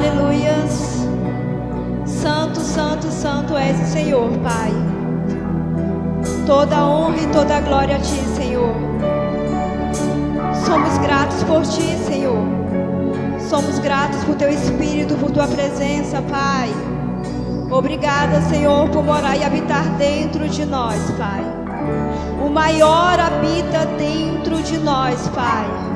Aleluias. Santo, santo, santo és o Senhor, Pai. Toda a honra e toda a glória a Ti, Senhor. Somos gratos por Ti, Senhor. Somos gratos por Teu Espírito, por Tua presença, Pai. Obrigada, Senhor, por morar e habitar dentro de nós, Pai. O maior habita dentro de nós, Pai.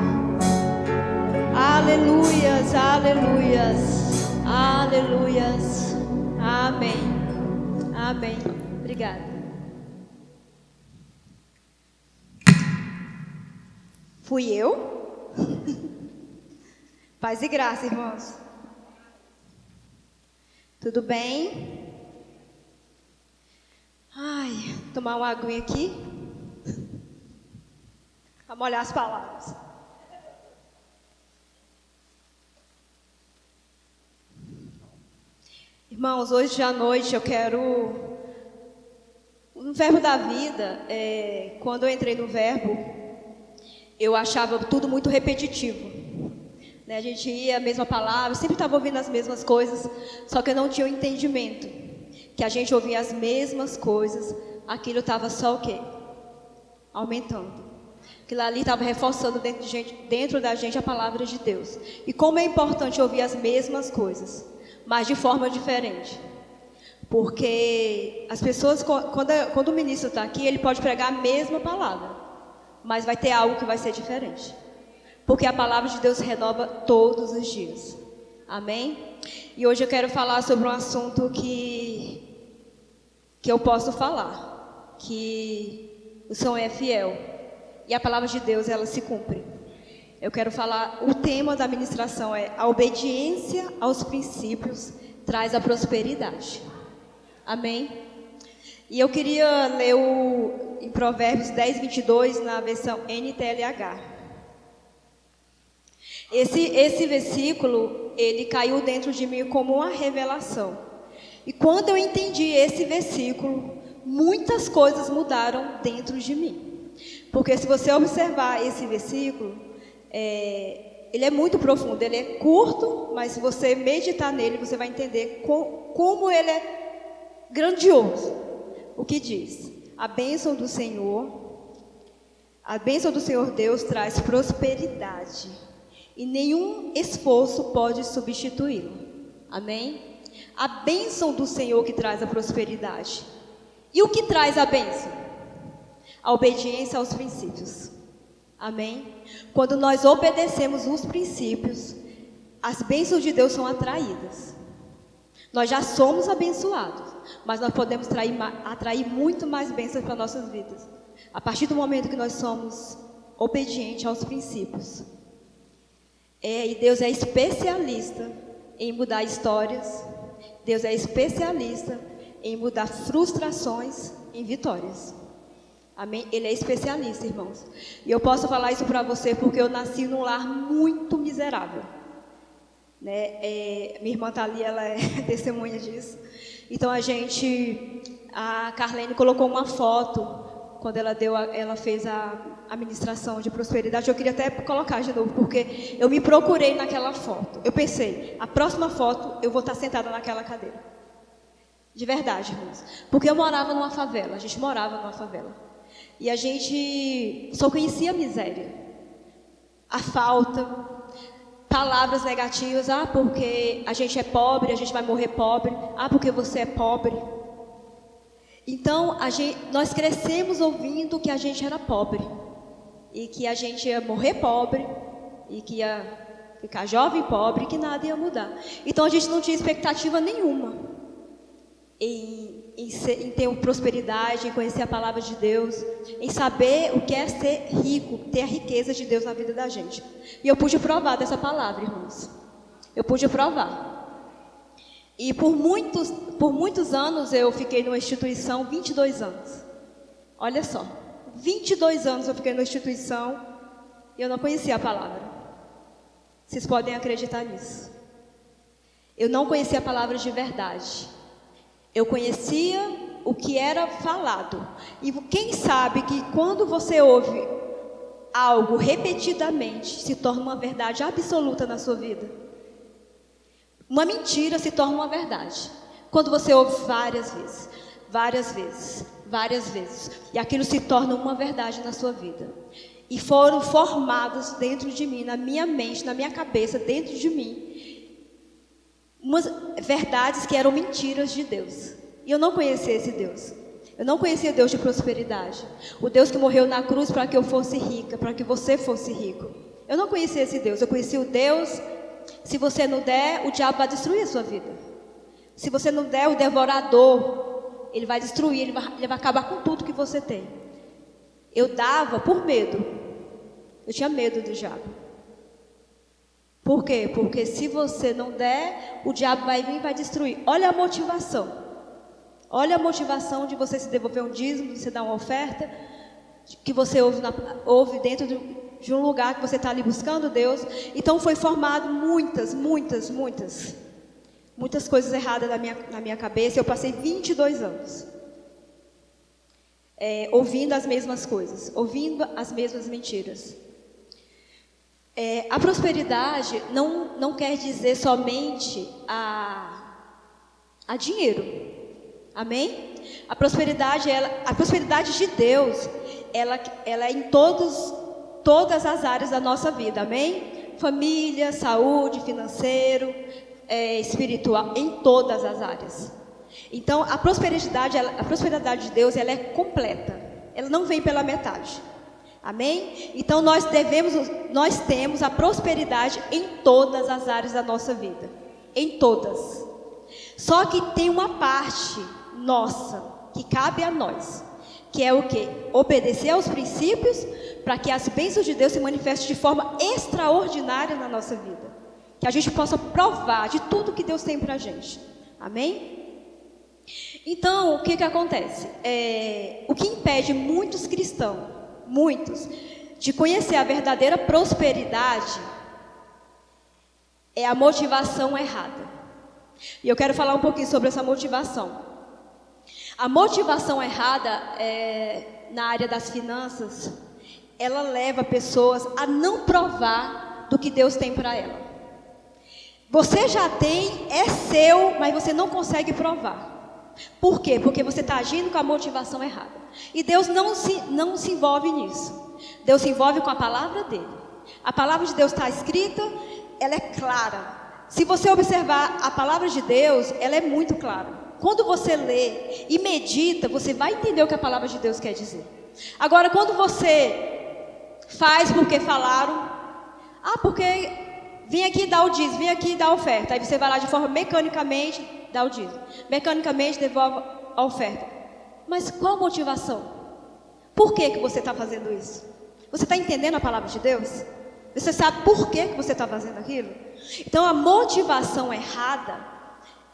Aleluias, aleluias, aleluias. Amém. Amém. Obrigada. Fui eu? Paz e graça, irmãos. Tudo bem? Ai, tomar uma aguinha aqui. Para molhar as palavras. Irmãos, hoje à noite eu quero... No Verbo da Vida, quando eu entrei no Verbo, eu achava tudo muito repetitivo. A gente ia a mesma palavra, sempre estava ouvindo as mesmas coisas, só que eu não tinha o entendimento. Que a gente ouvia as mesmas coisas, aquilo estava só o quê? Aumentando. Aquilo ali estava reforçando dentro da gente a palavra de Deus. E como é importante ouvir as mesmas coisas, mas de forma diferente. Porque as pessoas, quando o ministro está aqui, ele pode pregar a mesma palavra, mas vai ter algo que vai ser diferente. Porque a palavra de Deus renova todos os dias. Amém? E hoje eu quero falar sobre um assunto que eu posso falar. Que o Senhor é fiel. E a palavra de Deus, ela se cumpre. Eu quero falar, o tema da ministração é: a obediência aos princípios traz a prosperidade. Amém? E eu queria ler em Provérbios 10, 22, na versão NTLH. Esse versículo, ele caiu dentro de mim como uma revelação. E quando eu entendi esse versículo, muitas coisas mudaram dentro de mim. Porque se você observar esse versículo, ele é muito profundo, ele é curto, mas se você meditar nele, você vai entender como ele é grandioso. O que diz? A bênção do Senhor Deus traz prosperidade, e nenhum esforço pode substituí-lo. Amém? A bênção do Senhor que traz a prosperidade. E o que traz a bênção? A obediência aos princípios. Amém? Quando nós obedecemos os princípios, as bênçãos de Deus são atraídas. Nós já somos abençoados, mas nós podemos atrair muito mais bênçãos para nossas vidas. A partir do momento que nós somos obedientes aos princípios. E Deus é especialista em mudar histórias. Deus é especialista em mudar frustrações em vitórias. Amém? Ele é especialista, irmãos. E eu posso falar isso para você porque eu nasci num lar muito miserável. Minha irmã está ali, ela é testemunha disso. Então a Carlene colocou uma foto quando ela fez a ministração de prosperidade. Eu queria até colocar de novo, porque eu me procurei naquela foto. Eu pensei, a próxima foto eu vou estar sentada naquela cadeira. De verdade, irmãos. Porque eu morava numa favela, a gente morava numa favela. E a gente só conhecia a miséria, a falta, palavras negativas. Porque a gente é pobre, a gente vai morrer pobre. Porque você é pobre. Então, nós crescemos ouvindo que a gente era pobre. E que a gente ia morrer pobre. E que ia ficar jovem pobre, e que nada ia mudar. Então, a gente não tinha expectativa nenhuma em ter prosperidade, em conhecer a palavra de Deus, em saber o que é ser rico, ter a riqueza de Deus na vida da gente. E eu pude provar dessa palavra, irmãos. Eu pude provar. E por muitos anos eu fiquei numa instituição, 22 anos. Olha só, 22 anos eu fiquei numa instituição e eu não conhecia a palavra. Vocês podem acreditar nisso. Eu não conhecia a palavra de verdade. Eu conhecia o que era falado. E quem sabe que quando você ouve algo repetidamente, se torna uma verdade absoluta na sua vida. Uma mentira se torna uma verdade quando você ouve várias vezes, várias vezes, várias vezes, e aquilo se torna uma verdade na sua vida. E foram formados dentro de mim, na minha mente, na minha cabeça, dentro de mim, umas verdades que eram mentiras de Deus. E eu não conhecia esse Deus. Eu não conhecia Deus de prosperidade. O Deus que morreu na cruz para que eu fosse rica, para que você fosse rico. Eu não conhecia esse Deus. Eu conhecia o Deus, se você não der, o diabo vai destruir a sua vida. Se você não der, o devorador, ele vai destruir, ele vai acabar com tudo que você tem. Eu dava por medo. Eu tinha medo do diabo. Por quê? Porque se você não der, o diabo vai vir e vai destruir. Olha a motivação. Olha a motivação de você se devolver um dízimo, de você dar uma oferta, que você ouve dentro de um lugar que você está ali buscando Deus. Então foi formado muitas coisas erradas na minha cabeça. Eu passei 22 anos ouvindo as mesmas coisas, ouvindo as mesmas mentiras. A prosperidade não quer dizer somente a dinheiro. Amém? A prosperidade de Deus, ela é em todas as áreas da nossa vida. Amém? Família, saúde, financeiro, espiritual, em todas as áreas. Então, a prosperidade de Deus, ela é completa. Ela não vem pela metade. Amém? Então, nós temos a prosperidade em todas as áreas da nossa vida. Em todas. Só que tem uma parte nossa, que cabe a nós, que é o quê? Obedecer aos princípios, para que as bênçãos de Deus se manifestem de forma extraordinária na nossa vida, que a gente possa provar de tudo que Deus tem para a gente. Amém? Então, o que acontece? O que impede muitos cristãos, de conhecer a verdadeira prosperidade, é a motivação errada. E eu quero falar um pouquinho sobre essa motivação. A motivação errada na área das finanças, ela leva pessoas a não provar do que Deus tem para ela. Você já tem, é seu, mas você não consegue provar. Por quê? Porque você está agindo com a motivação errada. E Deus não se envolve nisso. Deus se envolve com a palavra dele. A palavra de Deus está escrita, ela é clara. Se você observar a palavra de Deus, ela é muito clara. Quando você lê e medita, você vai entender o que a palavra de Deus quer dizer. Agora, quando você faz porque falaram, porque vim aqui dar o dízimo, vim aqui dar a oferta, aí você vai lá de forma mecanicamente dar o dízimo, mecanicamente devolve a oferta. Mas qual a motivação? Por que você está fazendo isso? Você está entendendo a palavra de Deus? Você sabe por que você está fazendo aquilo? Então, a motivação errada,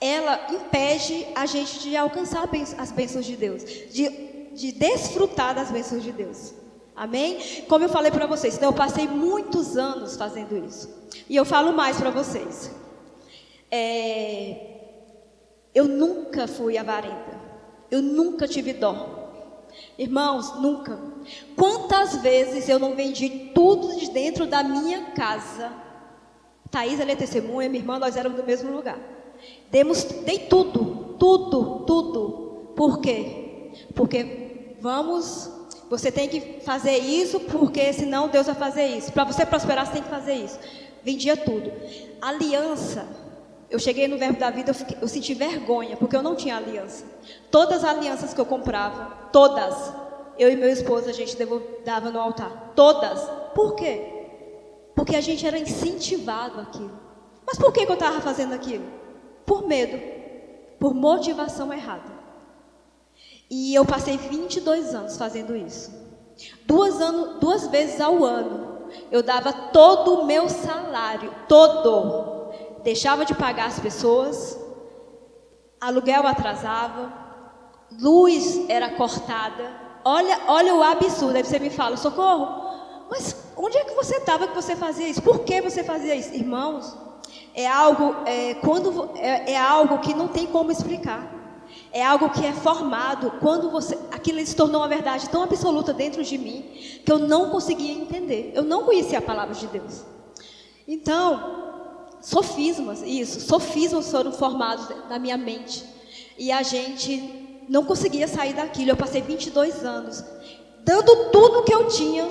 ela impede a gente de alcançar as bênçãos de Deus, de desfrutar das bênçãos de Deus. Amém? Como eu falei para vocês, então eu passei muitos anos fazendo isso. E eu falo mais para vocês. Eu nunca fui avarenta. Eu nunca tive dó. Irmãos, nunca. Quantas vezes eu não vendi tudo de dentro da minha casa? Thaís, ela é testemunha, minha irmã, nós éramos do mesmo lugar. Dei tudo. Por quê? Porque você tem que fazer isso, porque senão Deus vai fazer isso. Para você prosperar, você tem que fazer isso. Vendia tudo. Aliança. Eu cheguei no Verbo da Vida, eu senti vergonha, porque eu não tinha aliança. Todas as alianças que eu comprava, todas, eu e meu esposo, a gente dava no altar. Todas. Por quê? Porque a gente era incentivado àquilo. Mas por que eu estava fazendo aquilo? Por medo, por motivação errada. E eu passei 22 anos fazendo isso. 2 vezes ao ano, eu dava todo o meu salário, todo. Deixava de pagar as pessoas, aluguel atrasava, luz era cortada. Olha o absurdo. Aí você me fala, Socorro, mas onde é que você estava que você fazia isso? Por que você fazia isso? Irmãos, é algo que não tem como explicar. É algo que é formado quando aquilo se tornou uma verdade tão absoluta dentro de mim, que eu não conseguia entender. Eu não conhecia a palavra de Deus. Então, sofismas foram formados na minha mente. E a gente não conseguia sair daquilo. Eu passei 22 anos dando tudo que eu tinha,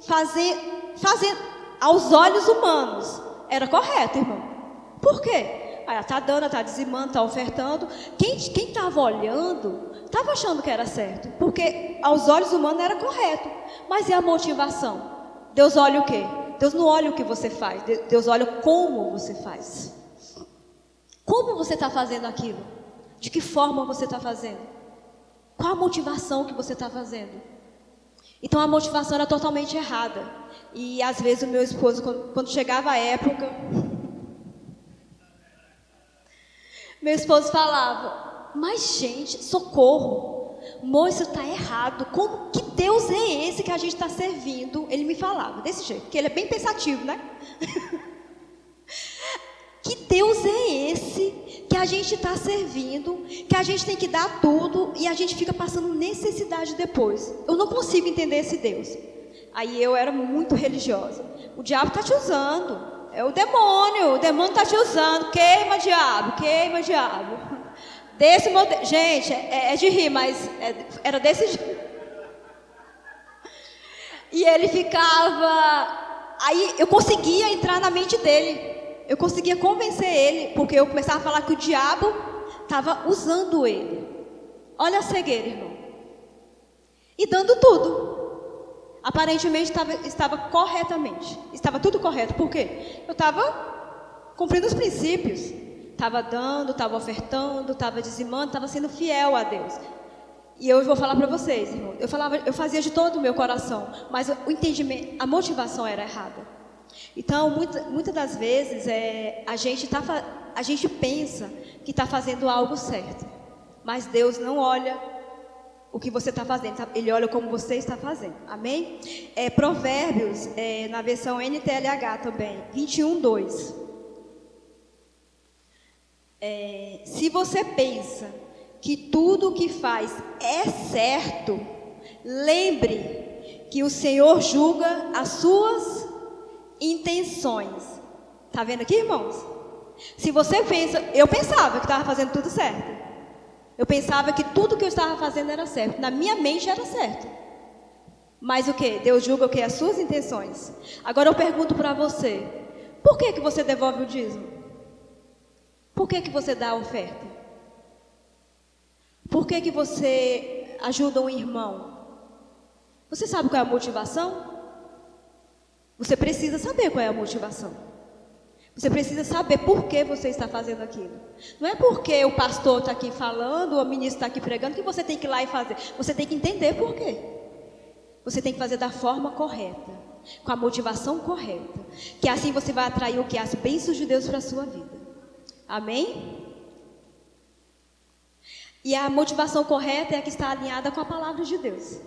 fazendo aos olhos humanos. Era correto, irmão. Por quê? Ela está dando, está dizimando, está ofertando. Quem estava olhando, estava achando que era certo. Porque aos olhos humanos era correto. Mas e a motivação? Deus olha o quê? Deus não olha o que você faz. Deus olha como você faz. Como você está fazendo aquilo? De que forma você está fazendo? Qual a motivação que você está fazendo? Então a motivação era totalmente errada. E às vezes o meu esposo, quando chegava a época, meu esposo falava: mas gente, socorro, moço, está errado. Como que Deus é esse que a gente está servindo? Ele me falava desse jeito, porque ele é bem pensativo, né? Que Deus é esse que a gente está servindo, que a gente tem que dar tudo e a gente fica passando necessidade depois. Eu não consigo entender esse Deus. Aí eu era muito religiosa. O diabo está te usando. É o demônio está te usando. Queima, diabo, queima, diabo. Desse modelo. Gente, é de rir, mas era desse jeito. E ele ficava... Aí eu conseguia entrar na mente dele. Eu conseguia convencer ele, porque eu começava a falar que o diabo estava usando ele. Olha a cegueira, irmão. E dando tudo. Aparentemente estava corretamente. Estava tudo correto. Por quê? Eu estava cumprindo os princípios. Estava dando, estava ofertando, estava dizimando, estava sendo fiel a Deus. E eu vou falar para vocês, irmão. Eu fazia de todo o meu coração, mas o entendimento, a motivação era errada. Então, muitas das vezes, a gente pensa que está fazendo algo certo. Mas Deus não olha o que você está fazendo, Ele olha como você está fazendo. Amém? Provérbios, na versão NTLH também, 21:2. Se você pensa que tudo o que faz é certo, lembre que o Senhor julga as suas intenções. Tá vendo aqui, irmãos? Se você pensa, eu pensava que estava fazendo tudo certo. Eu pensava que tudo que eu estava fazendo era certo. Na minha mente era certo. Mas o que? Deus julga o que? As suas intenções. Agora eu pergunto para você: por que você devolve o dízimo? Por que você dá a oferta? Por que você ajuda um irmão? Você sabe qual é a motivação? Você precisa saber qual é a motivação. Você precisa saber por que você está fazendo aquilo. Não é porque o pastor está aqui falando, ou o ministro está aqui pregando, que você tem que ir lá e fazer. Você tem que entender por quê. Você tem que fazer da forma correta, com a motivação correta. Que assim você vai atrair o que? As bênçãos de Deus para a sua vida. Amém? E a motivação correta é a que está alinhada com a palavra de Deus.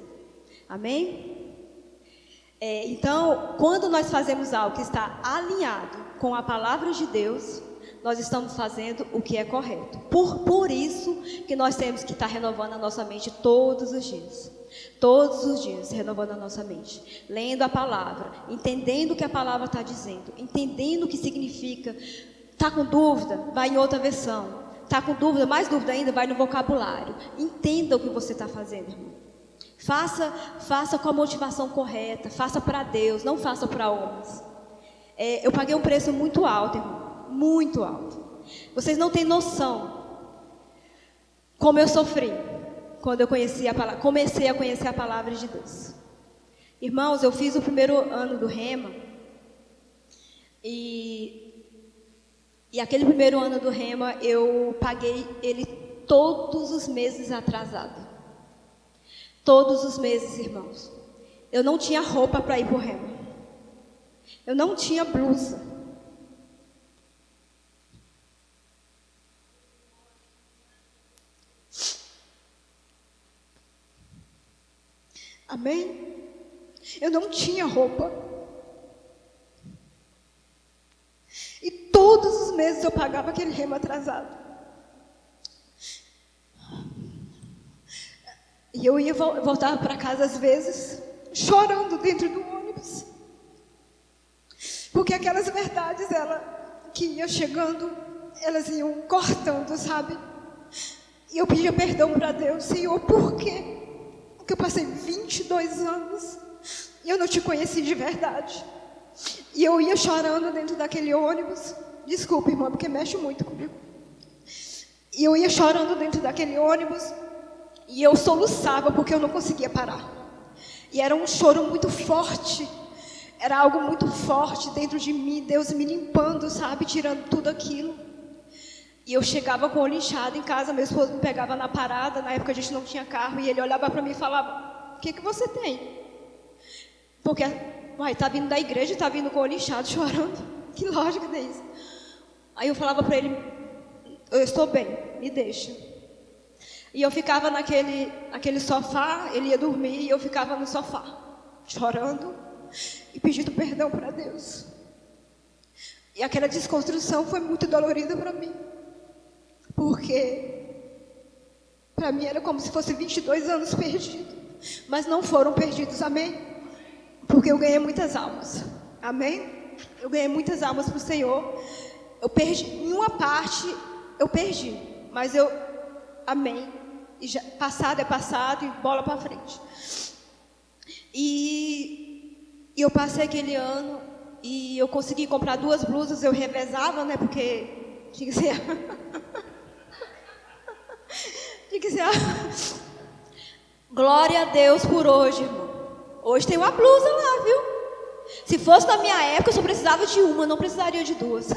Amém? Então, quando nós fazemos algo que está alinhado com a palavra de Deus, nós estamos fazendo o que é correto. Por isso que nós temos que estar renovando a nossa mente todos os dias. Todos os dias, renovando a nossa mente. Lendo a palavra, entendendo o que a palavra está dizendo, entendendo o que significa. Está com dúvida? Vai em outra versão. Está com dúvida? Mais dúvida ainda? Vai no vocabulário. Entenda o que você está fazendo, irmão. Faça com a motivação correta, faça para Deus, não faça para homens. Eu paguei um preço muito alto, irmão, muito alto. Vocês não têm noção como eu sofri quando eu comecei a conhecer a palavra de Deus. Irmãos, eu fiz o primeiro ano do Rema e aquele primeiro ano do Rema eu paguei ele todos os meses atrasado. Todos os meses, irmãos. Eu não tinha roupa para ir para o Rema. Eu não tinha blusa. Amém? Eu não tinha roupa. E todos os meses eu pagava aquele Rema atrasado. E eu voltava para casa às vezes, chorando dentro do ônibus. Porque aquelas verdades, que ia chegando, elas iam cortando, sabe? E eu pedia perdão para Deus. Senhor, por quê? Porque eu passei 22 anos e eu não te conheci de verdade. E eu ia chorando dentro daquele ônibus. Desculpa, irmã, porque mexe muito comigo. E eu ia chorando dentro daquele ônibus e eu soluçava porque eu não conseguia parar. E era um choro muito forte. Era algo muito forte dentro de mim, Deus me limpando, sabe, tirando tudo aquilo. E eu chegava com o olho inchado em casa, meu esposo me pegava na parada, na época a gente não tinha carro, e ele olhava para mim e falava, o que você tem? Porque, uai, tá vindo da igreja e tá vindo com o olho inchado, chorando. Que lógica é isso? Aí eu falava para ele, eu estou bem, me deixa. E eu ficava naquele sofá, ele ia dormir e eu ficava no sofá, chorando e pedindo perdão para Deus. E aquela desconstrução foi muito dolorida para mim. Porque para mim era como se fosse 22 anos perdidos. Mas não foram perdidos, amém? Porque eu ganhei muitas almas, amém? Eu ganhei muitas almas para o Senhor. Eu perdi, em uma parte eu perdi, mas eu, amém? E já, passado é passado e bola para frente. E eu passei aquele ano e eu consegui comprar 2 blusas, eu revezava, né? Porque tinha que ser... tinha que ser... Glória a Deus por hoje, irmão. Hoje tem uma blusa lá, viu? Se fosse na minha época, eu só precisava de uma, não precisaria de 2.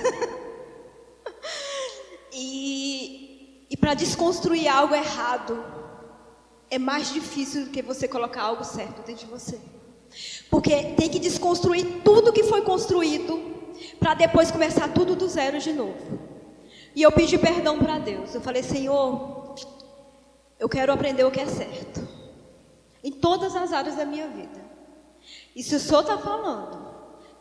E para desconstruir algo errado, é mais difícil do que você colocar algo certo dentro de você. Porque tem que desconstruir tudo que foi construído, para depois começar tudo do zero de novo. E eu pedi perdão para Deus. Eu falei, Senhor, eu quero aprender o que é certo. Em todas as áreas da minha vida. E se o Senhor está falando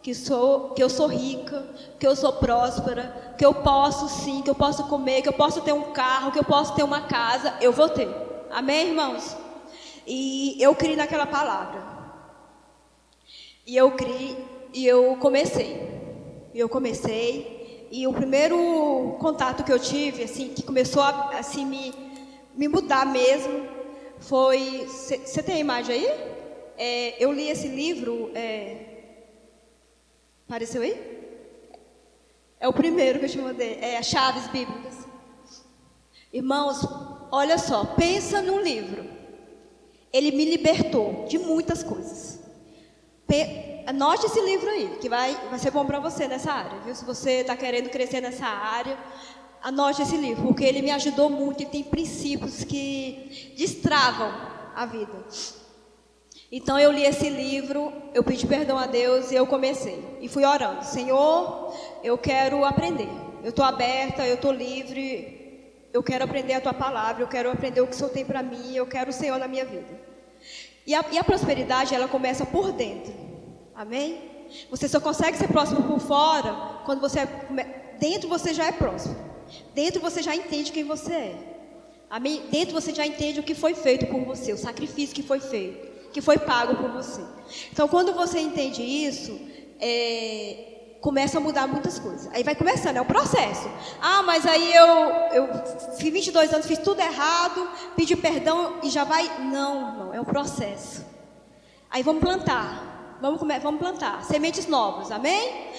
que eu sou rica, que eu sou próspera, que eu posso sim, que eu posso comer, que eu posso ter um carro, que eu posso ter uma casa, eu vou ter. Amém, irmãos? E eu criei naquela palavra. E eu criei, e eu comecei. E o primeiro contato que eu tive, assim, que começou a assim, me mudar mesmo, foi... Você tem a imagem aí? Eu li esse livro... Apareceu aí? É o primeiro que eu te mandei. É as Chaves Bíblicas. Irmãos, olha só. Pensa num livro. Ele me libertou de muitas coisas. Anote esse livro aí, que vai ser bom para você nessa área, viu? Se você está querendo crescer nessa área, anote esse livro, porque ele me ajudou muito. Ele tem princípios que destravam a vida. Então eu li esse livro, eu pedi perdão a Deus e eu comecei. E fui orando, Senhor, eu quero aprender. Eu estou aberta, eu estou livre. Eu quero aprender a Tua palavra, eu quero aprender o que o Senhor tem para mim. Eu quero o Senhor na minha vida. E a prosperidade, ela começa por dentro. Amém? Você só consegue ser próspero por fora quando dentro você já é próspero. Dentro você já entende quem você é. Amém? Dentro você já entende o que foi feito por você, o sacrifício que foi feito, que foi pago por você. Então, quando você entende isso, começa a mudar muitas coisas. Aí vai começando, é o processo. Ah, mas aí eu fiz 22 anos, fiz tudo errado, pedi perdão e já vai... Não, é um processo. Aí vamos plantar, vamos plantar sementes novas, amém?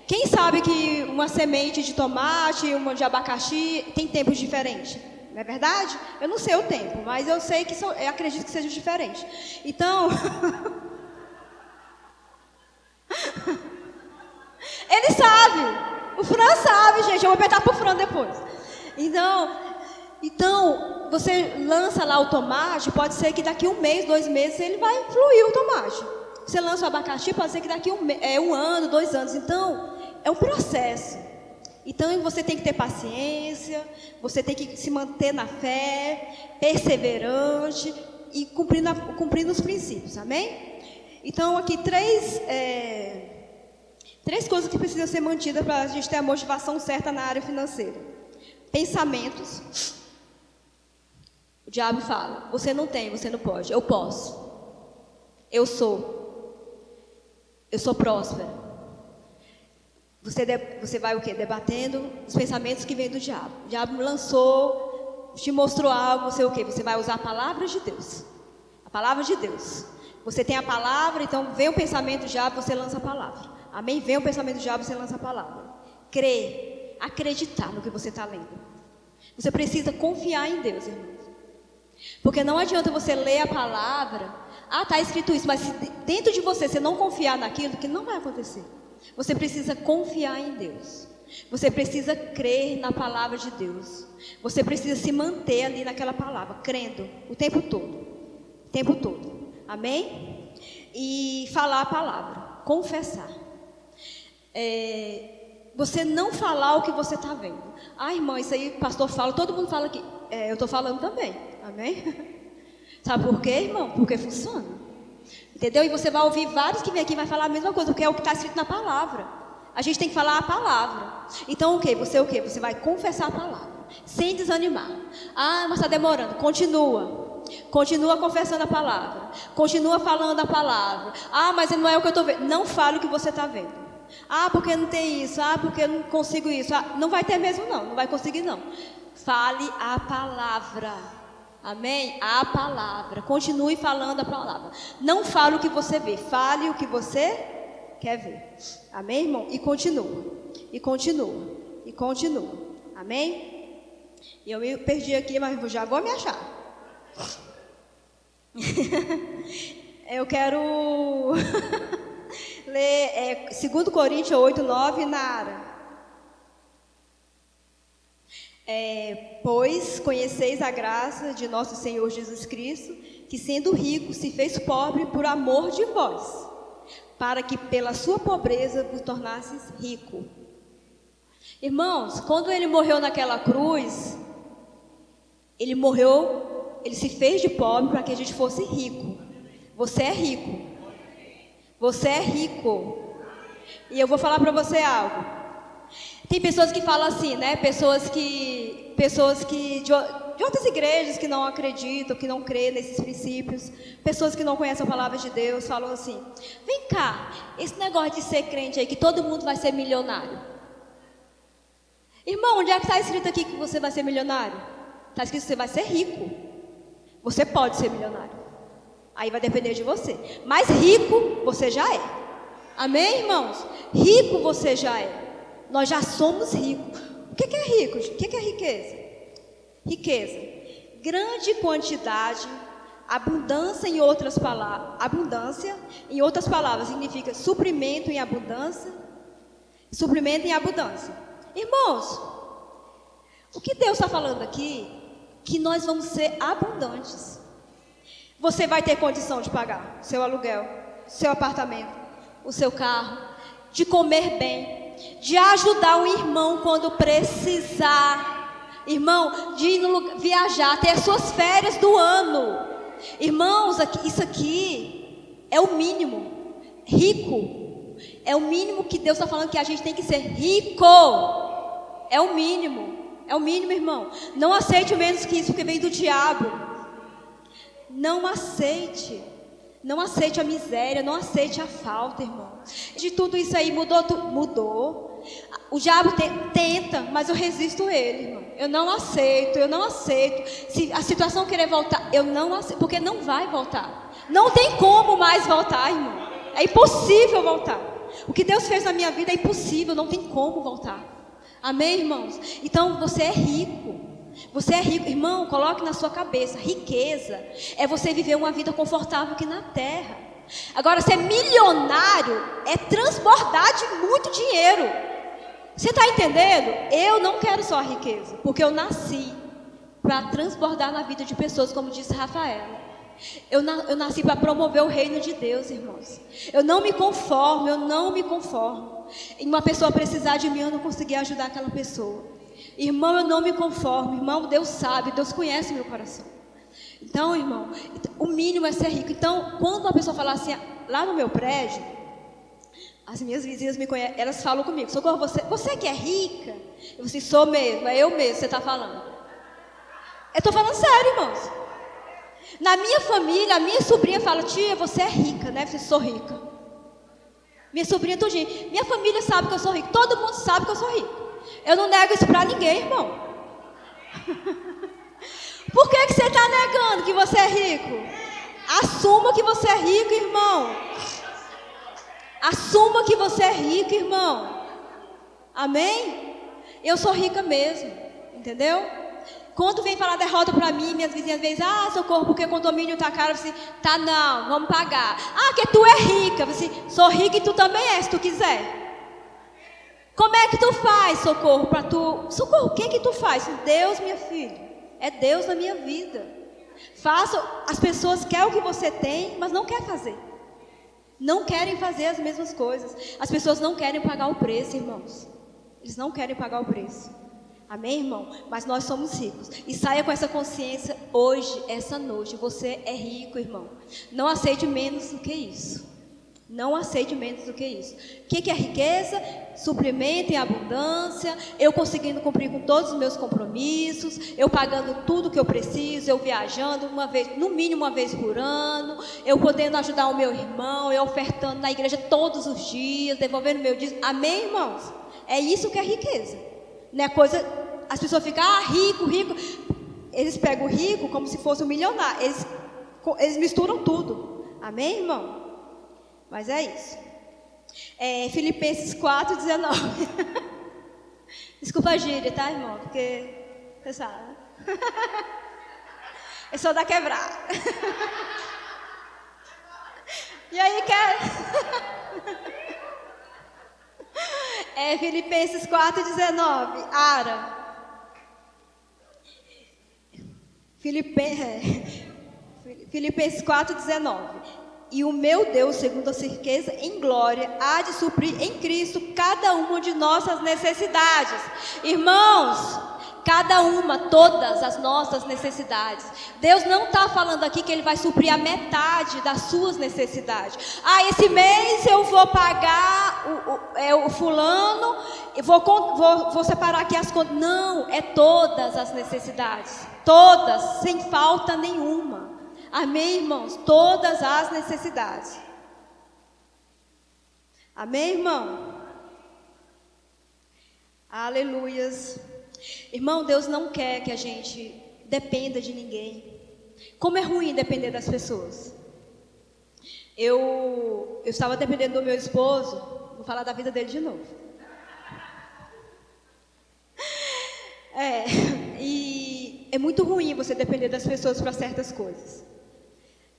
Quem sabe que uma semente de tomate, uma de abacaxi, tem tempos diferentes? Não é verdade? Eu não sei o tempo, mas eu sei que eu acredito que seja diferente. Então, ele sabe. O Fran sabe, gente. Eu vou apertar pro Fran depois. Então, você lança lá o tomate, pode ser que daqui 1 mês, 2 meses, ele vai fluir o tomate. Você lança o abacaxi, pode ser que daqui 1 ano, 2 anos. Então, é um processo. Então, você tem que ter paciência, você tem que se manter na fé, perseverante e cumprindo os princípios, amém? Então, aqui 3 coisas que precisam ser mantidas para a gente ter a motivação certa na área financeira. Pensamentos. O diabo fala, você não tem, você não pode. Eu posso. Eu sou próspera. Você vai o quê? Debatendo os pensamentos que vêm do diabo. O diabo lançou, te mostrou algo, você o quê? Você vai usar a palavra de Deus. A palavra de Deus. Você tem a palavra, então vem o pensamento do diabo, você lança a palavra. Amém? Vem o pensamento do diabo, você lança a palavra. Crer, acreditar no que você está lendo. Você precisa confiar em Deus, irmãos. Porque não adianta você ler a palavra, está escrito isso, mas se dentro de você não confiar naquilo, que não vai acontecer. Você precisa confiar em Deus. Você precisa crer na palavra de Deus. Você precisa se manter ali naquela palavra, crendo o tempo todo. O tempo todo. Amém? E falar a palavra, confessar. Você não falar o que você está vendo. Irmão, isso aí o pastor fala, todo mundo fala aqui. Eu estou falando também. Amém? Sabe por quê, irmão? Porque funciona. Entendeu? E você vai ouvir vários que vêm aqui e vai falar a mesma coisa, porque é o que está escrito na palavra. A gente tem que falar a palavra. Então o quê? Você vai confessar a palavra, sem desanimar. Mas está demorando. Continua confessando a palavra. Continua falando a palavra. Mas não é o que eu estou vendo. Não fale o que você está vendo. Porque não tem isso. Porque eu não consigo isso. Não vai ter mesmo não. Não vai conseguir não. Fale a palavra. Amém? A palavra. Continue falando a palavra. Não fale o que você vê. Fale o que você quer ver. Amém, irmão? E continua. E continua. E continua. Amém? E eu me perdi aqui, mas já vou me achar. Eu quero ler 2 Coríntios 8:9, Nara. Pois conheceis a graça de nosso Senhor Jesus Cristo, que sendo rico se fez pobre por amor de vós, para que pela sua pobreza vos tornasseis rico. Irmãos, quando ele morreu naquela cruz, ele se fez de pobre para que a gente fosse rico. Você é rico. Você é rico. E eu vou falar para você algo. Tem pessoas que falam assim, né? Pessoas que de outras igrejas que não acreditam, que não creem nesses princípios, pessoas que não conhecem a palavra de Deus, falam assim: vem cá, esse negócio de ser crente aí, que todo mundo vai ser milionário. Irmão, onde é que está escrito aqui que você vai ser milionário? Está escrito que você vai ser rico. Você pode ser milionário. Aí vai depender de você. Mas rico você já é. Amém, irmãos? Rico você já é. Nós já somos ricos. O que é rico? O que é riqueza? Riqueza. Grande quantidade, abundância em outras palavras. Abundância, em outras palavras, significa suprimento em abundância. Suprimento em abundância. Irmãos, o que Deus está falando aqui? Que nós vamos ser abundantes. Você vai ter condição de pagar seu aluguel, seu apartamento, o seu carro, de comer bem, de ajudar o irmão quando precisar, irmão, de ir viajar, ter as suas férias do ano. Irmãos, isso aqui é o mínimo. Rico é o mínimo que Deus está falando, que a gente tem que ser rico. É o mínimo. É o mínimo, irmão. Não aceite menos que isso, porque vem do diabo. Não aceite. Não aceite a miséria, não aceite a falta, irmão. De tudo isso aí, mudou. O diabo tenta, mas eu resisto ele, irmão. Eu não aceito. Se a situação querer voltar, eu não aceito, porque não vai voltar. Não tem como mais voltar, irmão. É impossível voltar. O que Deus fez na minha vida é impossível, não tem como voltar. Amém, irmãos? Então, você é rico. Você é rico, irmão, coloque na sua cabeça, riqueza é você viver uma vida confortável aqui na terra. Agora, ser milionário é transbordar de muito dinheiro. Você está entendendo? Eu não quero só a riqueza, porque eu nasci para transbordar na vida de pessoas, como disse Rafaela. Eu nasci para promover o reino de Deus, irmãos. Eu não me conformo. Em uma pessoa precisar de mim, eu não conseguir ajudar aquela pessoa. Irmão, eu não me conformo. Irmão, Deus sabe, Deus conhece meu coração. Então, irmão, o mínimo é ser rico. Então, quando uma pessoa fala assim, lá no meu prédio, as minhas vizinhas me conhecem, elas falam comigo: Socorro, você que é rica? Eu disse: sou mesmo, é eu mesmo que você está falando. Eu estou falando sério, irmãos. Na minha família, a minha sobrinha fala: tia, você é rica, né? Eu sou rica. Minha sobrinha tudinho. Minha família sabe que eu sou rico. Todo mundo sabe que eu sou rico. Eu não nego isso para ninguém, irmão. Por que você está negando que você é rico? Assuma que você é rico, irmão. Assuma que você é rico, irmão. Amém? Eu sou rica mesmo, entendeu? Quando vem falar derrota para mim, minhas vizinhas dizem, Socorro, porque o condomínio tá caro. Eu disse, tá não, vamos pagar. Que tu é rica. Eu disse, sou rica e tu também é, se tu quiser. Como é que tu faz, Socorro, para tu... Socorro, o que tu faz? Deus, minha filha, é Deus na minha vida. Faça, as pessoas querem o que você tem, mas não quer fazer. Não querem fazer as mesmas coisas. As pessoas não querem pagar o preço, irmãos. Eles não querem pagar o preço. Amém, irmão? Mas nós somos ricos. E saia com essa consciência hoje, essa noite. Você é rico, irmão. Não aceite menos do que isso. Não aceite menos do que isso. O que é riqueza? Suprimento em abundância. Eu conseguindo cumprir com todos os meus compromissos. Eu pagando tudo que eu preciso. Eu viajando uma vez, no mínimo uma vez por ano. Eu podendo ajudar o meu irmão. Eu ofertando na igreja todos os dias. Devolvendo meu dízimo. Amém, irmãos? É isso que é riqueza. Não é coisa... As pessoas ficam, rico, rico. Eles pegam o rico como se fosse um milionário. Eles misturam tudo. Amém, irmão? Mas é isso. Filipenses 4:19. Desculpa a gíria, tá, irmão? Porque, você sabe. Eu sou da quebrada. E aí, Filipenses 4:19. Ara. Filipenses 4:19. E o meu Deus, segundo a riqueza em glória, há de suprir em Cristo cada uma de nossas necessidades. Irmãos, cada uma, todas as nossas necessidades. Deus não está falando aqui que Ele vai suprir a metade das suas necessidades. Esse mês eu vou pagar o fulano, vou separar aqui as contas. Não, é todas as necessidades. Todas, sem falta nenhuma. Amém, irmãos? Todas as necessidades. Amém, irmão? Aleluias. Irmão, Deus não quer que a gente dependa de ninguém. Como é ruim depender das pessoas. Eu estava dependendo do meu esposo. Vou falar da vida dele de novo. E é muito ruim você depender das pessoas para certas coisas.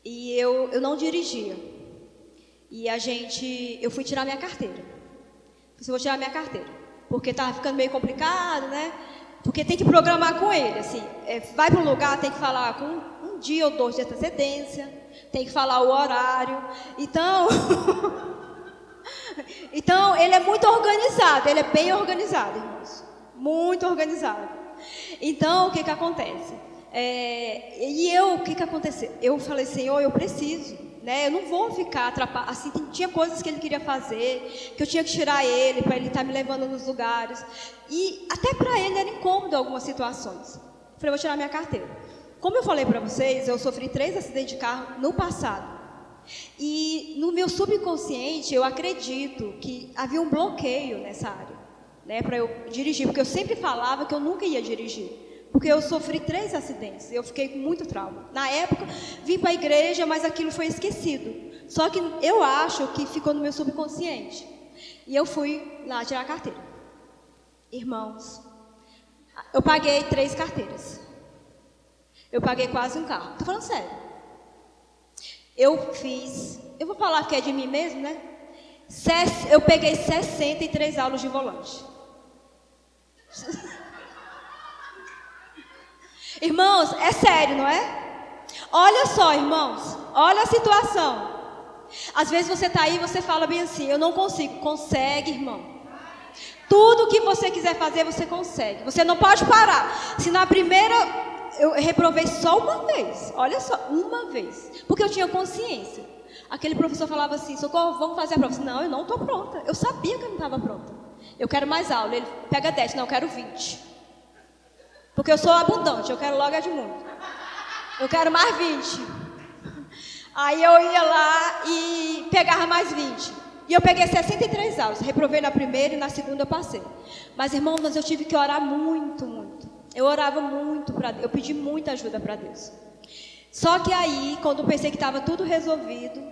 E eu não dirigia. E eu fui tirar minha carteira. Eu vou tirar minha carteira. Porque estava ficando meio complicado, né? Porque tem que programar com ele, assim. Vai para um lugar, tem que falar com um dia ou 2 de antecedência. Tem que falar o horário. Então, ele é muito organizado. Ele é bem organizado, irmãos. Muito organizado. Então, o que acontece? O que aconteceu? Eu falei, Senhor, eu preciso, né? Eu não vou ficar atrapalhado. Assim, tinha coisas que ele queria fazer, que eu tinha que tirar ele, para ele estar me levando nos lugares. E até para ele era incômodo em algumas situações. Eu falei, vou tirar minha carteira. Como eu falei para vocês, eu sofri 3 acidentes de carro no passado. E no meu subconsciente, eu acredito que havia um bloqueio nessa área, né, para eu dirigir, porque eu sempre falava que eu nunca ia dirigir. Porque eu sofri 3 acidentes, eu fiquei com muito trauma. Na época, vim para a igreja, mas aquilo foi esquecido. Só que eu acho que ficou no meu subconsciente. E eu fui lá tirar a carteira. Irmãos, eu paguei 3 carteiras. Eu paguei quase um carro. Estou falando sério. Eu vou falar que é de mim mesmo, né? Eu peguei 63 aulas de volante. Irmãos, é sério, não é? Olha só, irmãos, olha a situação. Às vezes você está aí e você fala bem assim, eu não consigo. Consegue, irmão. Tudo que você quiser fazer, você consegue. Você não pode parar. Se na primeira eu reprovei só uma vez, olha só, uma vez, porque eu tinha consciência. Aquele professor falava assim, Socorro, vamos fazer a prova. Não, eu não estou pronta. Eu sabia que eu não estava pronta. Eu quero mais aula. Ele pega 10, não, eu quero 20. Porque eu sou abundante, eu quero logo é de muito. Eu quero mais 20. Aí eu ia lá e pegava mais 20. E eu peguei 63 aulas, reprovei na primeira e na segunda eu passei. Mas, irmãos, eu tive que orar muito, muito. Eu orava muito para Deus, eu pedi muita ajuda para Deus. Só que aí, quando eu pensei que estava tudo resolvido,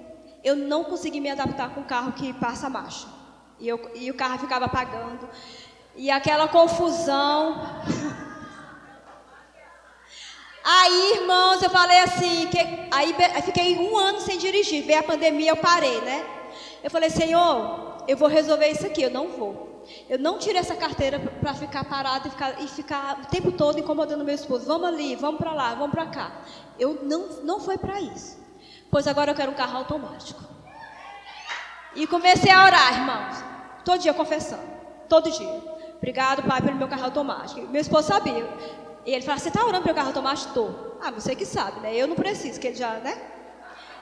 eu não consegui me adaptar com o carro que passa a marcha. E o carro ficava apagando. E aquela confusão. Aí, irmãos, eu falei assim, aí fiquei 1 ano sem dirigir. Veio a pandemia, eu parei, né? Eu falei, Senhor, eu vou resolver isso aqui, eu não vou. Eu não tirei essa carteira para ficar parada e ficar o tempo todo incomodando meu esposo. Vamos ali, vamos para lá, vamos para cá. Eu não foi para isso. Pois agora eu quero um carro automático. E comecei a orar, irmãos. Todo dia confessando. Todo dia. Obrigado, Pai, pelo meu carro automático. Meu esposo sabia. E ele falou, você está orando pelo carro automático? Estou. Ah, você que sabe, né? Eu não preciso, que ele já, né?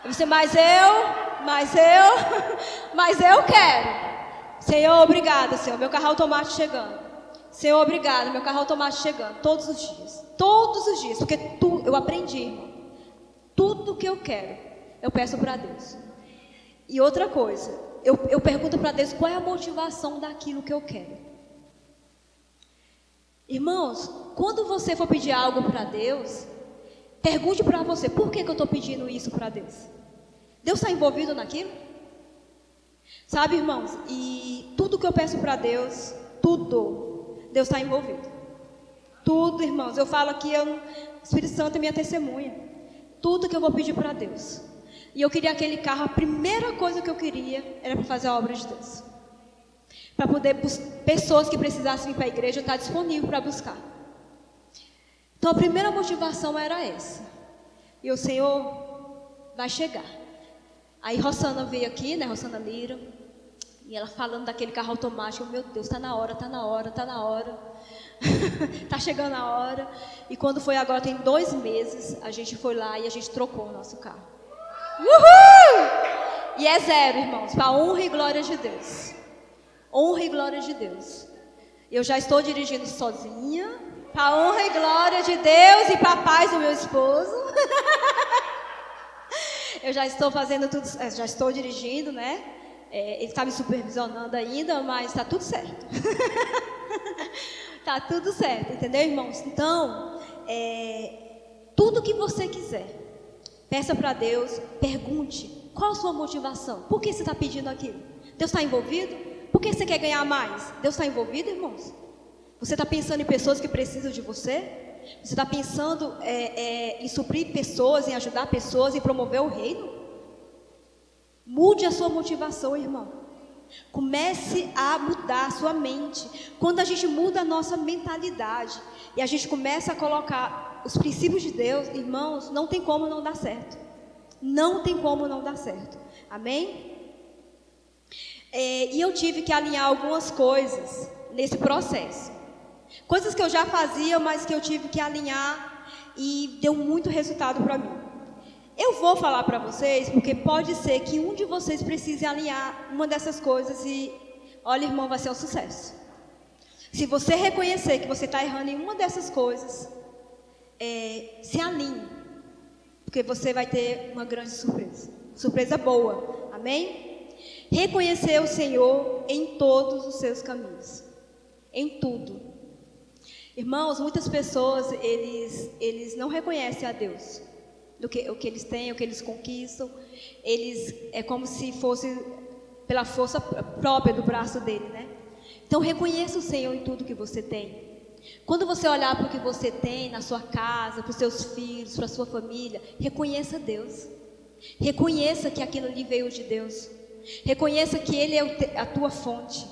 Eu disse, mas eu quero. Senhor, obrigado, Senhor, meu carro automático chegando. Senhor, obrigado, meu carro automático chegando. Todos os dias. Todos os dias. Porque eu aprendi, irmão. Tudo que eu quero, eu peço para Deus. E outra coisa, eu pergunto para Deus qual é a motivação daquilo que eu quero. Irmãos, quando você for pedir algo para Deus, pergunte para você, por que eu estou pedindo isso para Deus? Deus está envolvido naquilo? Sabe, irmãos, e tudo que eu peço para Deus, tudo, Deus está envolvido. Tudo, irmãos, eu falo aqui, o Espírito Santo é minha testemunha. Tudo que eu vou pedir para Deus. E eu queria aquele carro, a primeira coisa que eu queria era para fazer a obra de Deus. Para poder, pessoas que precisassem vir para a igreja, estar disponível para buscar. Então a primeira motivação era essa. E o Senhor vai chegar. Aí Rosana veio aqui, né, Rosana Lira. E ela falando daquele carro automático, meu Deus, está na hora, está na hora, está na hora. Está chegando a hora. E quando foi agora, tem 2 meses, a gente foi lá e a gente trocou o nosso carro. Uhul! E é 0, irmãos, para honra e glória de Deus. Honra e glória de Deus. Eu já estou dirigindo sozinha, para honra e glória de Deus e para a paz do meu esposo. Eu já estou fazendo tudo, já estou dirigindo, né? Ele está me supervisionando ainda, mas está tudo certo. Está tudo certo, entendeu, irmãos? Então, tudo que você quiser, peça para Deus, pergunte, qual a sua motivação? Por que você está pedindo aquilo? Deus está envolvido? Por que você quer ganhar mais? Deus está envolvido, irmãos? Você está pensando em pessoas que precisam de você? Você está pensando em suprir pessoas, em ajudar pessoas, em promover o reino? Mude a sua motivação, irmão. Comece a mudar a sua mente. Quando a gente muda a nossa mentalidade e a gente começa a colocar os princípios de Deus, irmãos, não tem como não dar certo. Não tem como não dar certo. Amém? E eu tive que alinhar algumas coisas nesse processo. Coisas que eu já fazia, mas que eu tive que alinhar e deu muito resultado para mim. Eu vou falar para vocês, porque pode ser que um de vocês precise alinhar uma dessas coisas e, olha, irmão, vai ser um sucesso. Se você reconhecer que você está errando em uma dessas coisas, se alinhe, porque você vai ter uma grande surpresa. Surpresa boa, amém? Reconhecer o Senhor em todos os seus caminhos, em tudo. Irmãos, muitas pessoas, eles não reconhecem a Deus, o que eles têm, o que eles conquistam. É como se fosse pela força própria do braço dele, né? Então reconheça o Senhor em tudo que você tem. Quando você olhar para o que você tem na sua casa, para os seus filhos, para a sua família, reconheça Deus. Reconheça que aquilo ali veio de Deus. Reconheça que Ele é a tua fonte,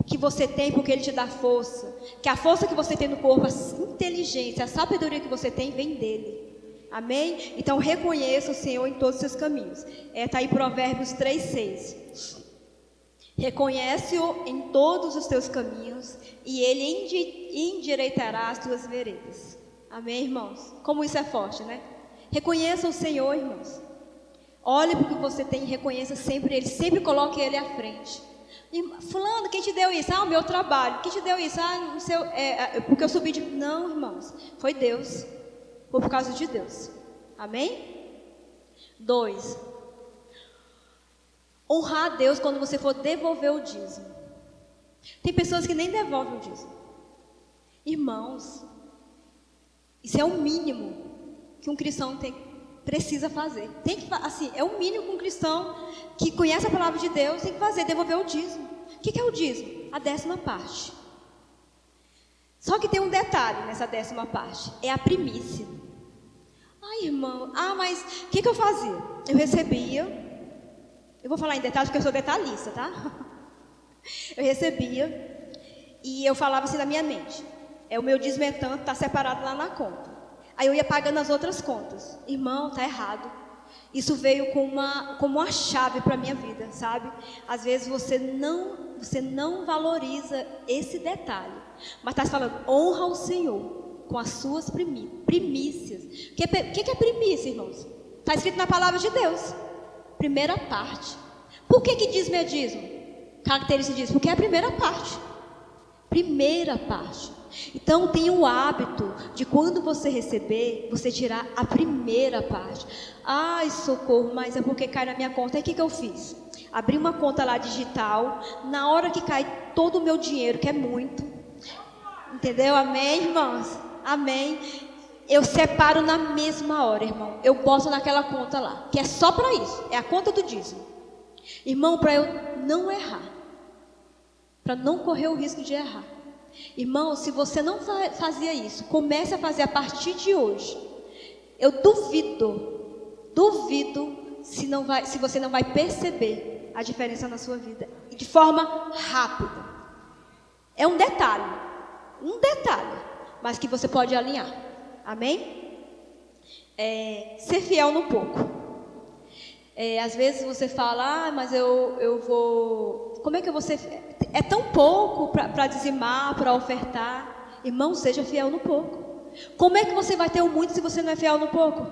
que você tem porque Ele te dá força, que a força que você tem no corpo, a inteligência, a sabedoria que você tem vem dEle. Amém? Então reconheça o Senhor em todos os seus caminhos. Está aí Provérbios 3:6. Reconhece-o em todos os teus caminhos e Ele endireitará as tuas veredas. Amém, irmãos? Como isso é forte, né? Reconheça o Senhor, irmãos. Olhe para o que você tem e reconheça sempre Ele. Sempre coloque Ele à frente. E, fulano, quem te deu isso? O meu trabalho. Quem te deu isso? Porque eu subi de... Não, irmãos. Foi Deus. Foi por causa de Deus. Amém? 2. Honrar a Deus quando você for devolver o dízimo. Tem pessoas que nem devolvem o dízimo. Irmãos, isso é o mínimo que um cristão precisa fazer. É o mínimo que um cristão que conhece a palavra de Deus tem que fazer, devolver o dízimo. O que é o dízimo? A 10ª parte. Só que tem um detalhe nessa 10ª parte, é a primícia. Irmão, mas o que eu fazia? Eu recebia, eu vou falar em detalhes porque eu sou detalhista, tá? Eu recebia e eu falava assim na minha mente, o meu dízimo é tanto, está separado lá na conta. Aí eu ia pagando as outras contas. Irmão, tá errado. Isso veio como uma chave para a minha vida, sabe? Às vezes você não valoriza esse detalhe. Mas está falando, honra o Senhor com as suas primícias. O que é primícia, irmãos? Está escrito na palavra de Deus. Primeira parte. Por que dízimo é dízimo? Característica diz, porque é a primeira parte. Primeira parte. Então tem o hábito de quando você receber, você tirar a primeira parte. Ai, socorro, mas é porque cai na minha conta. Aí o que eu fiz? Abri uma conta lá digital. Na hora que cai todo o meu dinheiro, que é muito. Entendeu? Amém, irmãos? Amém. Eu separo na mesma hora, irmão. Eu boto naquela conta lá, que é só para isso. É a conta do dízimo. Irmão, para eu não errar. Para não correr o risco de errar. Irmão, se você não fazia isso, comece a fazer a partir de hoje. Eu duvido se você não vai perceber a diferença na sua vida. E de forma rápida. É um detalhe, mas que você pode alinhar. Amém? Ser fiel no pouco. Às vezes você fala, mas eu vou... Como é que eu vou ser... É tão pouco para dizimar, para ofertar. Irmão, seja fiel no pouco. Como é que você vai ter o muito se você não é fiel no pouco?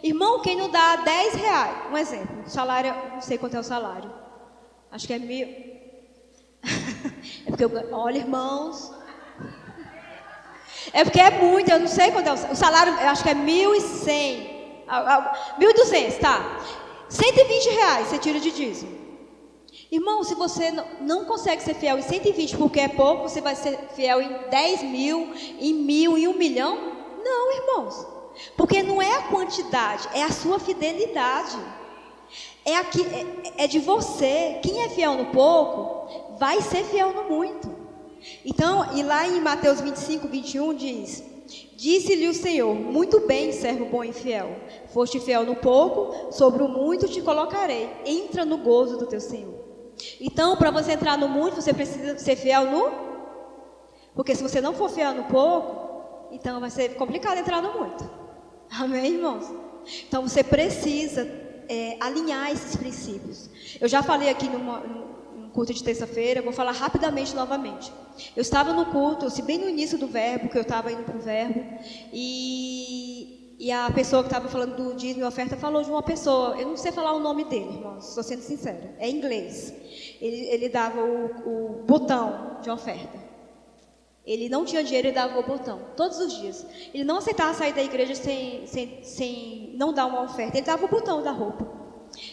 Irmão, quem não dá 10 reais, um exemplo, salário, não sei quanto é o salário. Acho que é 1.000. É porque olha, irmãos. É porque é muito, eu não sei quanto é o salário, eu acho que é 1.100. 1.200, tá? 120 reais você tira de dízimo. Irmão, se você não consegue ser fiel em 120 porque é pouco, você vai ser fiel em 10 mil, em 1.000, em 1 milhão? Não, irmãos. Porque não é a quantidade, é a sua fidelidade. É de você. Quem é fiel no pouco, vai ser fiel no muito. Então, e lá em Mateus 25, 21 diz... Disse-lhe o Senhor, muito bem, servo bom e fiel. Foste fiel no pouco, sobre o muito te colocarei. Entra no gozo do teu Senhor. Então, para você entrar no muito, você precisa ser fiel no... Porque se você não for fiel no pouco, então vai ser complicado entrar no muito. Amém, irmãos? Então, você precisa alinhar esses princípios. Eu já falei aqui num culto de terça-feira, vou falar rapidamente novamente. Eu estava no culto, bem no início do verbo, que eu estava indo para o verbo, e a pessoa que estava falando do dízimo e oferta falou de uma pessoa, eu não sei falar o nome dele, irmãos, estou sendo sincera, é em inglês. Ele dava o botão de oferta. Ele não tinha dinheiro e dava o botão, todos os dias. Ele não aceitava sair da igreja sem não dar uma oferta, ele dava o botão da roupa.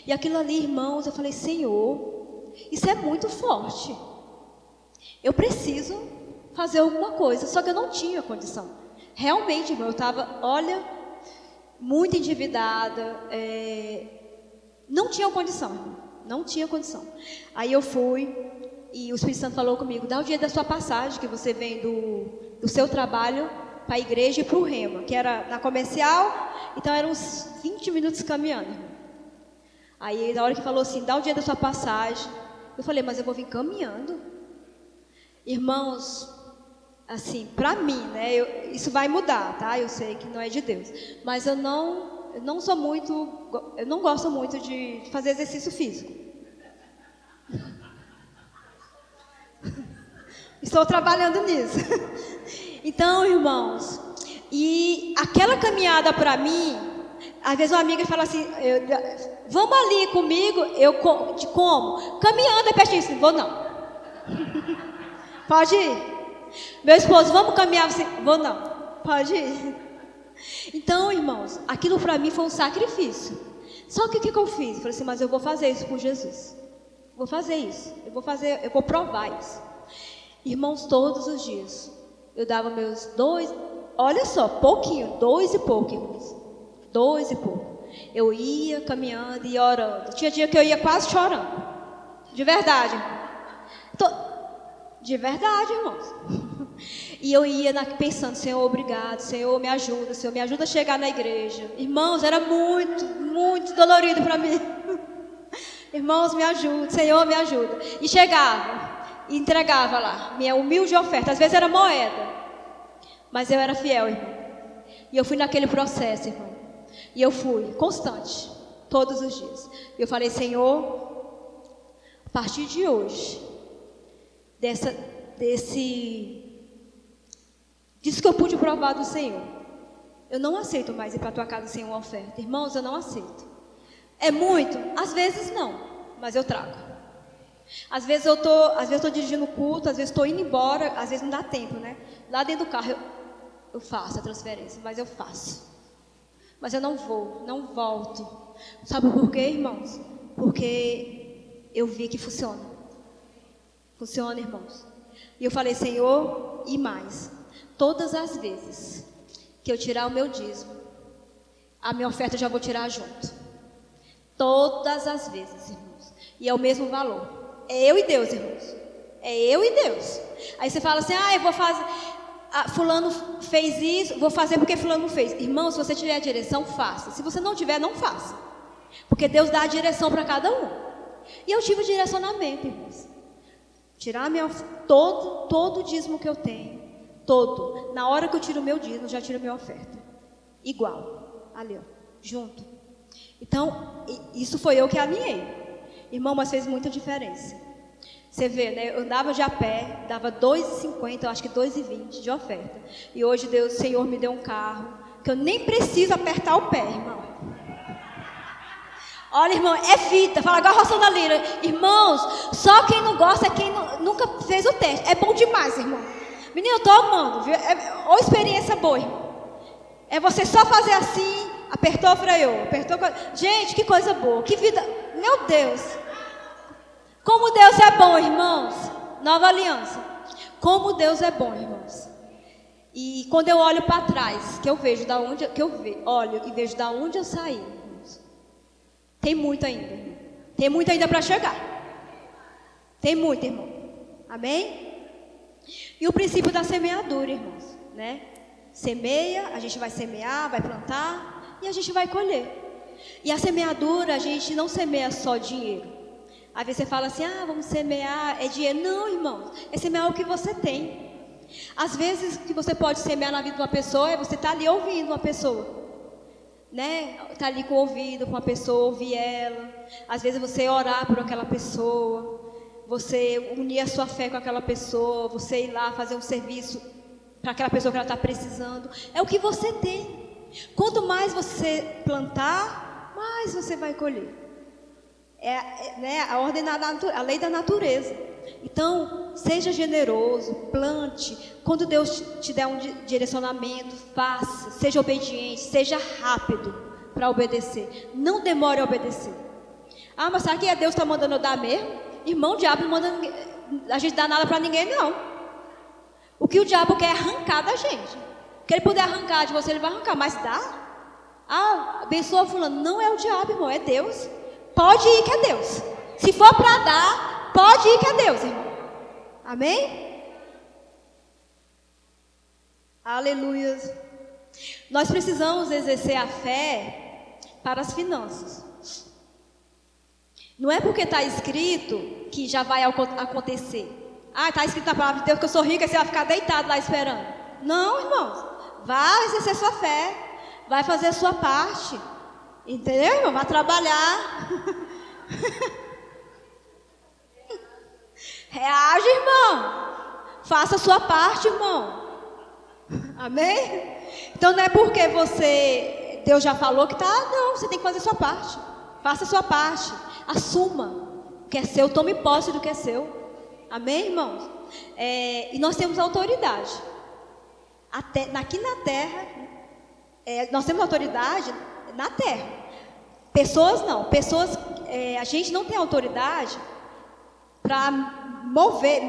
E aquilo ali, irmãos, eu falei, Senhor, isso é muito forte. Eu preciso fazer alguma coisa, só que eu não tinha condição. Realmente, irmão, eu estava, muito endividada, não tinha condição, irmão, não tinha condição. Aí eu fui e o Espírito Santo falou comigo, dá o dia da sua passagem, que você vem do seu trabalho para a igreja e para o Rema, que era na comercial, então eram uns 20 minutos caminhando, irmão. Aí na hora que falou assim, dá o dia da sua passagem, eu falei, mas eu vou vir caminhando. Irmãos, assim, para mim, né, isso vai mudar, tá? Eu sei que não é de Deus, mas eu não gosto muito de fazer exercício físico. Estou trabalhando nisso. Então, irmãos, e aquela caminhada para mim, às vezes uma amiga fala assim, vamos ali comigo, eu como? Caminhando é pertinho, assim, vou não. Pode ir. Meu esposo, vamos caminhar, assim, vou não. Pode ir. Então, irmãos, aquilo para mim foi um sacrifício. Só que o que eu fiz? Eu falei assim, mas eu vou fazer isso por Jesus. Vou fazer isso. Eu vou provar isso. Irmãos, todos os dias, eu dava meus 2, olha só, pouquinho, 2 e pouco, irmãos. 2 e pouco. Eu ia caminhando e orando. Tinha dia que eu ia quase chorando. De verdade. De verdade, irmãos. E eu ia pensando, Senhor, obrigado, Senhor, me ajuda, Senhor, me ajuda a chegar na igreja. Irmãos, era muito, muito dolorido para mim. Irmãos, me ajuda, Senhor, me ajuda. E chegava, e entregava lá, minha humilde oferta. Às vezes era moeda, mas eu era fiel, irmão. E eu fui naquele processo, irmão. E eu fui constante, todos os dias. E eu falei, Senhor, a partir de hoje, disso que eu pude provar do Senhor, eu não aceito mais ir para a tua casa sem uma oferta. Irmãos, eu não aceito. É muito? Às vezes não, mas eu trago. Às vezes eu tô dirigindo o culto, às vezes estou indo embora, às vezes não dá tempo, né? Lá dentro do carro eu faço a transferência, mas eu faço. Mas eu não volto. Sabe por quê, irmãos? Porque eu vi que funciona. Funciona, irmãos. E eu falei, Senhor, e mais. Todas as vezes que eu tirar o meu dízimo, a minha oferta eu já vou tirar junto. Todas as vezes, irmãos. E é o mesmo valor. É eu e Deus, irmãos. É eu e Deus. Aí você fala assim, eu vou fazer... fulano fez isso, vou fazer porque fulano fez. Irmão, se você tiver a direção, faça. Se você não tiver, não faça. Porque Deus dá a direção para cada um. E eu tive direcionamento, irmãos. Tirar todo o dízimo que eu tenho. Todo. Na hora que eu tiro o meu dízimo, já tiro a minha oferta. Igual. Ali, ó. Junto. Então, isso foi eu que alinhei. Irmão, mas fez muita diferença. Você vê, né? Eu andava de a pé, dava 2,50, eu acho que 2,20 de oferta. E hoje o Senhor me deu um carro, que eu nem preciso apertar o pé, irmão. Olha, irmão, é vida. Fala igual a Rossana Lira. Irmãos, só quem não gosta é quem nunca fez o teste. É bom demais, irmão. Menino, eu tô amando, viu? Ou experiência boa, irmão. É você só fazer assim, apertou, freou, apertou. Gente, que coisa boa, que vida. Meu Deus. Como Deus é bom, irmãos. Nova aliança. Como Deus é bom, irmãos. E quando eu olho para trás, que eu vejo da onde olho e vejo da onde eu saí, irmãos. Tem muito ainda, irmão. Tem muito ainda para chegar. Tem muito, irmão. Amém? E o princípio da semeadura, irmãos, né? Semeia, a gente vai semear, vai plantar e a gente vai colher. E a semeadura, a gente não semeia só dinheiro. Às vezes você fala assim, vamos semear, é dinheiro. Não, irmãos, é semear o que você tem. Às vezes, que você pode semear na vida de uma pessoa, é você estar ali ouvindo uma pessoa. Né? Estar ali com o ouvido, com uma pessoa, ouvir ela. Às vezes você orar por aquela pessoa. Você unir a sua fé com aquela pessoa. Você ir lá fazer um serviço para aquela pessoa que ela está precisando. É o que você tem. Quanto mais você plantar, mais você vai colher. Né, a lei da natureza. Então, seja generoso, plante. Quando Deus te der um direcionamento, faça. Seja obediente, seja rápido para obedecer. Não demore a obedecer. Mas será que Deus está mandando eu dar mesmo? Irmão, o diabo não manda a gente dar nada para ninguém, não. O que o diabo quer é arrancar da gente. O que ele puder arrancar de você, ele vai arrancar. Mas dá? Abençoa fulano. Não é o diabo, irmão, é Deus. Pode ir que é Deus. Se for para dar, pode ir que é Deus, irmão. Amém? Aleluia. Nós precisamos exercer a fé para as finanças. Não é porque está escrito que já vai acontecer. Está escrito na palavra de Deus que eu sou rica e você vai ficar deitado lá esperando. Não, irmãos. Vai exercer sua fé. Vai fazer a sua parte. Entendeu, irmão? Vai trabalhar. Reage, irmão. Faça a sua parte, irmão. Amém? Então não é porque Deus já falou que não, você tem que fazer a sua parte. Faça a sua parte. Assuma o que é seu, tome posse do que é seu. Amém, irmãos? E nós temos autoridade. Aqui na terra, nós temos autoridade na terra. Pessoas não. A gente não tem autoridade para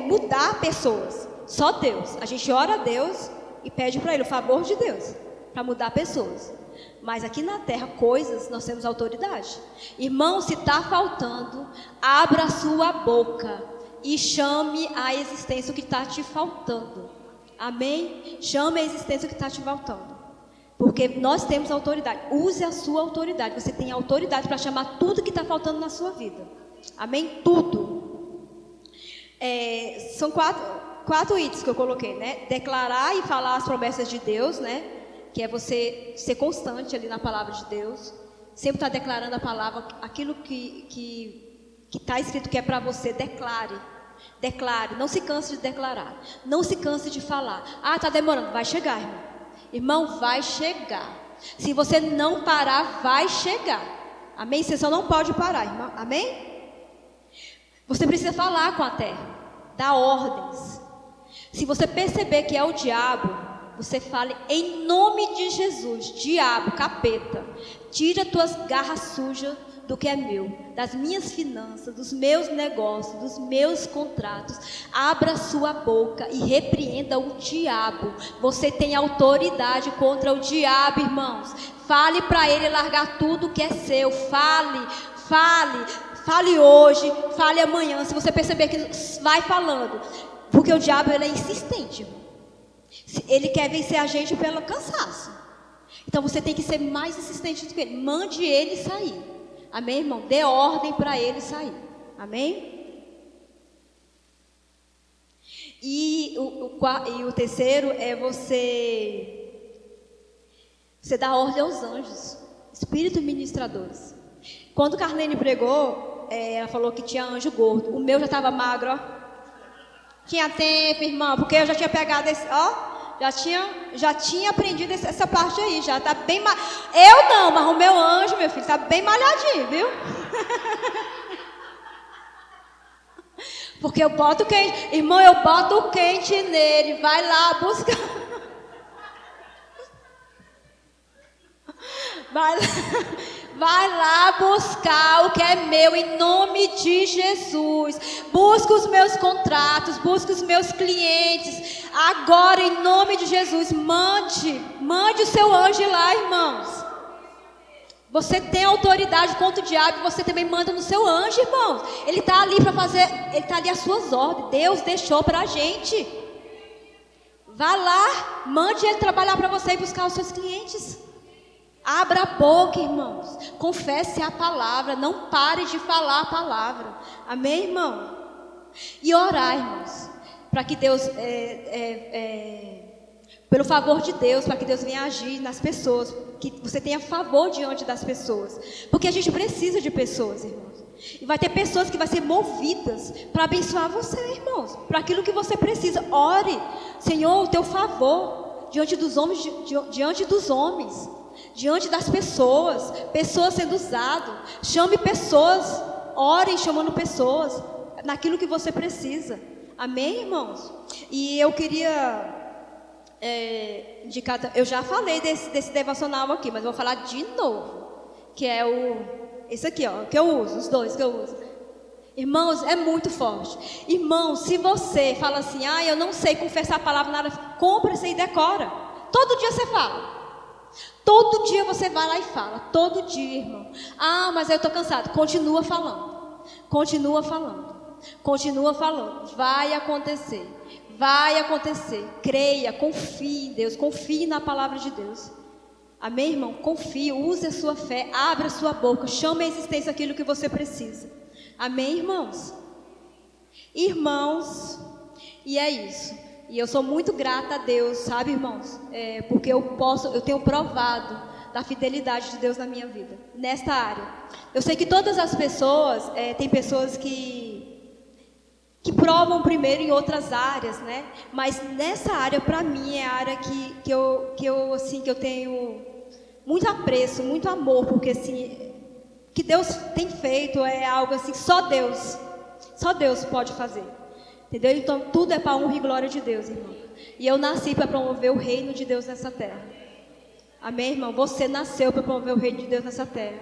mudar pessoas. Só Deus. A gente ora a Deus e pede para Ele o favor de Deus, para mudar pessoas. Mas aqui na terra, coisas, nós temos autoridade. Irmão, se está faltando, abra a sua boca e chame a existência o que está te faltando. Amém? Chame a existência o que está te faltando. Porque nós temos autoridade. Use a sua autoridade. Você tem autoridade para chamar tudo que está faltando na sua vida. Amém? Tudo. São quatro itens que eu coloquei, né? Declarar e falar as promessas de Deus, né? Que é você ser constante ali na palavra de Deus. Sempre estar declarando a palavra, aquilo que está escrito que é para você, declare. Declare, não se canse de declarar. Não se canse de falar. Ah, está demorando, vai chegar, irmão. Irmão, vai chegar. Se você não parar, vai chegar. Amém? Você só não pode parar, irmão. Amém? Você precisa falar com a terra, dar ordens. Se você perceber que é o diabo, você fale em nome de Jesus. Diabo, capeta, tira tuas garras sujas do que é meu, das minhas finanças, dos meus negócios, dos meus contratos. Abra sua boca e repreenda o diabo. Você tem autoridade contra o diabo, irmãos. Fale para ele largar tudo que é seu. Fale hoje, fale amanhã. Se você perceber que vai falando, porque o diabo ele é insistente, irmão. Ele quer vencer a gente pelo cansaço. Então você tem que ser mais insistente do que ele. Mande ele sair. Amém, irmão? Dê ordem para ele sair. Amém? E o terceiro é você dar ordem aos anjos, espíritos ministradores. Quando Carlene pregou, ela falou que tinha anjo gordo. O meu já estava magro, ó. Tinha tempo, irmão, porque eu já tinha pegado esse, ó. Já tinha aprendido essa parte aí, já tá bem eu não, mas o meu anjo, meu filho, tá bem malhadinho, viu? Porque eu boto o quente, irmão, eu boto o quente nele, vai lá buscar. Vai lá buscar o que é meu em nome de Jesus. Busca os meus contratos, busca os meus clientes. Agora em nome de Jesus, mande o seu anjo lá, irmãos. Você tem autoridade contra o diabo, você também manda no seu anjo, irmãos. Ele está ali para fazer, ele está ali às suas ordens. Deus deixou para a gente. Vá lá, mande ele trabalhar para você e buscar os seus clientes. Abra a boca, irmãos. Confesse a palavra. Não pare de falar a palavra. Amém, irmão? E orar, irmãos. Para que Deus, pelo favor de Deus, para que Deus venha agir nas pessoas. Que você tenha favor diante das pessoas. Porque a gente precisa de pessoas, irmãos. E vai ter pessoas que vão ser movidas para abençoar você, irmãos. Para aquilo que você precisa. Ore, Senhor, o teu favor diante dos homens, diante das pessoas sendo usadas. Chame pessoas, orem chamando pessoas naquilo que você precisa. Amém, irmãos? E eu queria indicar, eu já falei desse devocional aqui, mas vou falar de novo, que é esse aqui, ó, que eu uso, os dois que eu uso. Irmãos, é muito forte. Irmãos, se você fala assim, eu não sei confessar a palavra, nada, compra isso aí e decora. Todo dia você fala. Todo dia você vai lá e fala. Todo dia, irmão. Mas eu estou cansado. Continua falando. Continua falando. Continua falando. Vai acontecer. Vai acontecer. Creia, confie em Deus. Confie na palavra de Deus. Amém, irmão? Confie, use a sua fé. Abra a sua boca. Chame a existência aquilo que você precisa. Amém, irmãos? Irmãos, e é isso. E eu sou muito grata a Deus, sabe, irmãos? Porque eu tenho provado da fidelidade de Deus na minha vida, nesta área. Eu sei que todas as pessoas, tem pessoas que provam primeiro em outras áreas, né? Mas nessa área, para mim, é a área que eu tenho muito apreço, muito amor, porque assim, que Deus tem feito é algo assim, só Deus pode fazer. Entendeu? Então tudo é para honra e glória de Deus, irmão. E eu nasci para promover o reino de Deus nessa terra. Amém, irmão? Você nasceu para promover o reino de Deus nessa terra.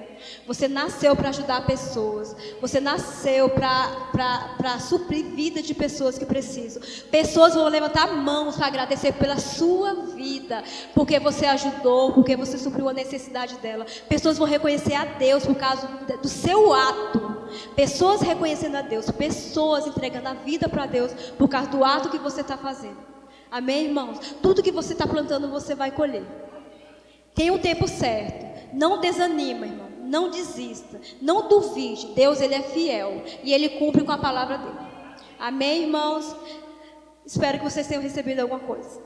Você nasceu para ajudar pessoas. Você nasceu para suprir vida de pessoas que precisam. Pessoas vão levantar mãos para agradecer pela sua vida, porque você ajudou, porque você supriu a necessidade dela. Pessoas vão reconhecer a Deus por causa do seu ato. Pessoas reconhecendo a Deus. Pessoas entregando a vida para Deus por causa do ato que você está fazendo. Amém, irmãos? Tudo que você está plantando, você vai colher. Tem um tempo certo. Não desanima, irmão. Não desista. Não duvide. Deus, Ele é fiel. E Ele cumpre com a palavra dele. Amém, irmãos? Espero que vocês tenham recebido alguma coisa.